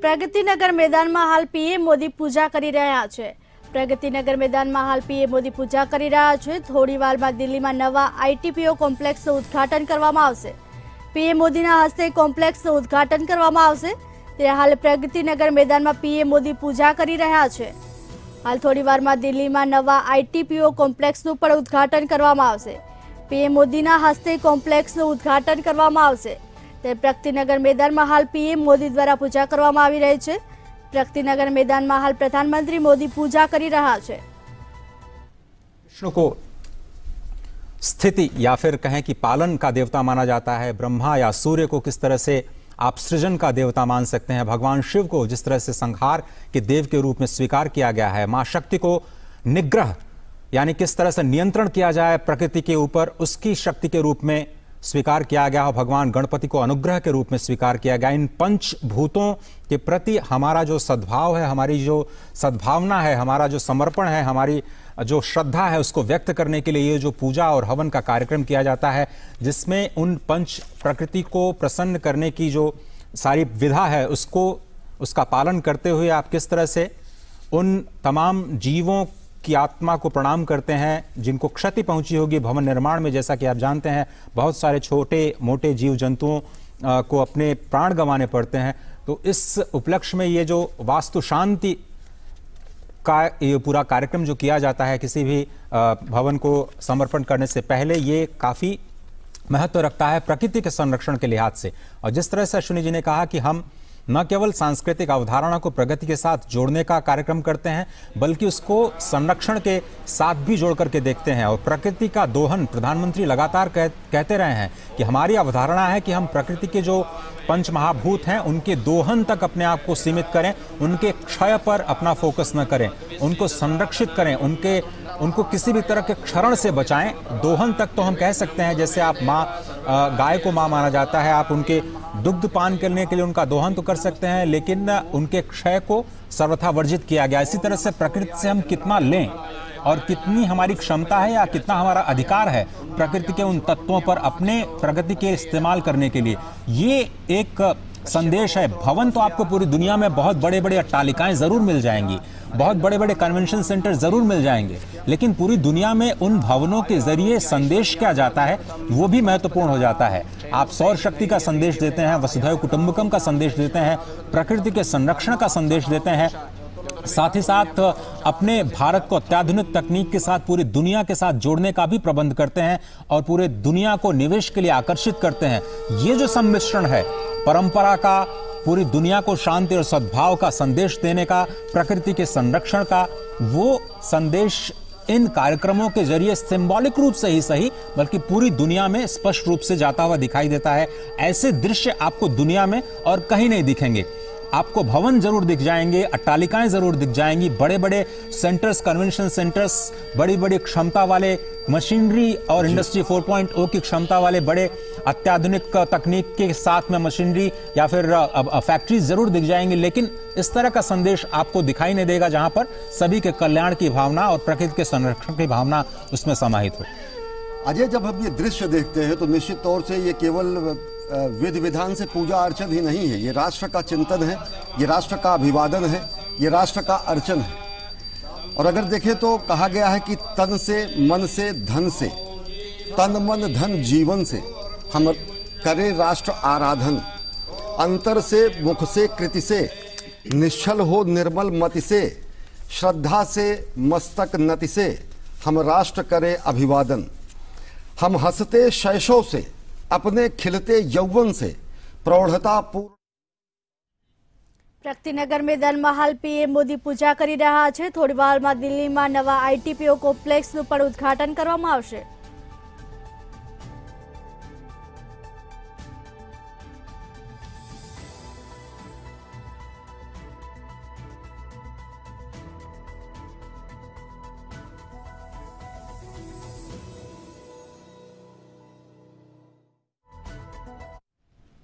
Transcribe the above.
પ્રગતિનગર મેદાનમાં હાલ પીએમ મોદી પૂજા કરી રહ્યા છે। પ્રગતિનગર મેદાનમાં હાલ પીએમ મોદી પૂજા કરી રહ્યા છે। થોડી વારમાં દિલ્હીમાં નવા આઈટીપીઓ કોમ્પ્લેક્સનું ઉદ્ઘાટન કરવામાં આવશે। પીએમ મોદીના હસ્તે કોમ્પ્લેક્સનું ઉદ્ઘાટન કરવામાં આવશે। ત્યારે હાલ પ્રગતિનગર મેદાનમાં પીએમ મોદી પૂજા કરી રહ્યા છે। હાલ થોડી વારમાં દિલ્હીમાં નવા આઈટીપીઓ કોમ્પ્લેક્સનું પણ ઉદ્ઘાટન કરવામાં આવશે। પીએમ મોદીના હસ્તે કોમ્પ્લેક્સનું ઉદ્ઘાટન કરવામાં આવશે। પ્રગતિનગર मैदान में हाल पीएम मोदी द्वारा पूजा करवामां आवी रही है। प्रगतिनगर मैदान में हाल प्रधानमंत्री मोदी पूजा करी रहा है। विष्णु को स्थिति या फिर कहें कि पालन का देवता माना जाता है। ब्रह्मा या सूर्य को किस तरह से आप सृजन का देवता मान सकते हैं। भगवान शिव को जिस तरह से संहार के देव के रूप में स्वीकार किया गया है। मां शक्ति को निग्रह यानी किस तरह से नियंत्रण किया जाए प्रकृति के ऊपर, उसकी शक्ति के रूप में स्वीकार किया गया और भगवान गणपति को अनुग्रह के रूप में स्वीकार किया गया। इन पंचभूतों के प्रति हमारा जो सद्भाव है, हमारी जो सद्भावना है, हमारा जो समर्पण है, हमारी जो श्रद्धा है, उसको व्यक्त करने के लिए ये जो पूजा और हवन का कार्यक्रम किया जाता है, जिसमें उन पंच प्रकृति को प्रसन्न करने की जो सारी विधा है उसका पालन करते हुए आप किस तरह से उन तमाम जीवों की आत्मा को प्रणाम करते हैं जिनको क्षति पहुंची होगी भवन निर्माण में। जैसा कि आप जानते हैं बहुत सारे छोटे मोटे जीव जंतुओं को अपने प्राण गंवाने पड़ते हैं। तो इस उपलक्ष्य में ये जो वास्तु शांति का ये पूरा कार्यक्रम जो किया जाता है किसी भी भवन को समर्पण करने से पहले, ये काफ़ी महत्व रखता है प्रकृति के संरक्षण के लिहाज से। और जिस तरह से अश्विनी जी ने कहा कि हम न केवल सांस्कृतिक अवधारणा को प्रगति के साथ जोड़ने का कार्यक्रम करते हैं, बल्कि उसको संरक्षण के साथ भी जोड़ करके देखते हैं। और प्रकृति का दोहन प्रधानमंत्री लगातार कहते रहे हैं कि हमारी अवधारणा है कि हम प्रकृति के जो पंच महाभूत हैं उनके दोहन तक अपने आप को सीमित करें, उनके क्षय पर अपना फोकस न करें, उनको संरक्षित करें, उनको किसी भी तरह के क्षरण से बचाएं। दोहन तक तो हम कह सकते हैं, जैसे आप माँ गाय को माँ माना जाता है, आप उनके दुग्ध पान करने के लिए उनका दोहन तो कर सकते हैं, लेकिन उनके क्षय को सर्वथा वर्जित किया गया। इसी तरह से प्रकृति से हम कितना लें और कितनी हमारी क्षमता है या कितना हमारा अधिकार है प्रकृति के उन तत्वों पर अपने प्रगति के इस्तेमाल करने के लिए, ये एक संदेश है। भवन तो आपको पूरी दुनिया में बहुत बड़े बड़े अट्टालिकाएं जरूर मिल जाएंगी, बहुत बड़े बड़े कन्वेंशन सेंटर जरूर मिल जाएंगे, लेकिन पूरी दुनिया में उन भवनों के जरिए संदेश क्या जाता है वो भी महत्वपूर्ण हो जाता है। आप सौर शक्ति का संदेश देते हैं, वसुधैव कुटुंबकम का संदेश देते हैं, प्रकृति के संरक्षण का संदेश देते हैं, साथ ही साथ अपने भारत को अत्याधुनिक तकनीक के साथ पूरी दुनिया के साथ जोड़ने का भी प्रबंध करते हैं और पूरे दुनिया को निवेश के लिए आकर्षित करते हैं। ये जो सम्मिश्रण है परंपरा का, पूरी दुनिया को शांति और सद्भाव का संदेश देने का, प्रकृति के संरक्षण का, वो संदेश इन कार्यक्रमों के जरिए सिंबॉलिक रूप से ही सही बल्कि पूरी दुनिया में स्पष्ट रूप से जाता हुआ दिखाई देता है। ऐसे दृश्य आपको दुनिया में और कहीं नहीं दिखेंगे। आपको भवन जरूर दिख जाएंगे, अट्टालिकाएं जरूर दिख जाएंगी, बड़े बड़े सेंटर्स, कन्वेंशन सेंटर्स, बड़ी बड़ी क्षमता वाले मशीनरी और इंडस्ट्री 4.0 की क्षमता वाले बड़े अत्याधुनिक तकनीक के साथ में मशीनरी या फिर फैक्ट्रीज जरूर दिख जाएंगी, लेकिन इस तरह का संदेश आपको दिखाई नहीं देगा जहां पर सभी के कल्याण की भावना और प्रकृति के संरक्षण की भावना उसमें समाहित हो। अजय, जब हम ये दृश्य देखते हैं तो निश्चित तौर से ये केवल विधि विधान से पूजा अर्चन ही नहीं है, ये राष्ट्र का चिंतन है, ये राष्ट्र का अभिवादन है, ये राष्ट्र का अर्चन है। और अगर देखें तो कहा गया है कि तन से, मन से, धन से, तन मन धन जीवन से हम करें राष्ट्र आराधन। अंतर से, मुख से, कृति से, निश्चल हो निर्मल मति से, श्रद्धा से, मस्तक नति से हम राष्ट्र करें अभिवादन। हम हंसते शैशव से, अपने खिलते यौवन से, प्रौढ़ता पूर्ण। प्रगतिनगर मैदान में हाल पीएम मोदी पूजा કરી રહ્યા છે। થોડી વારમાં દિલ્હીમાં નવા આઈટીપીઓ કોમ્પ્લેક્સનું પણ ઉદ્ઘાટન કરવામાં આવશે।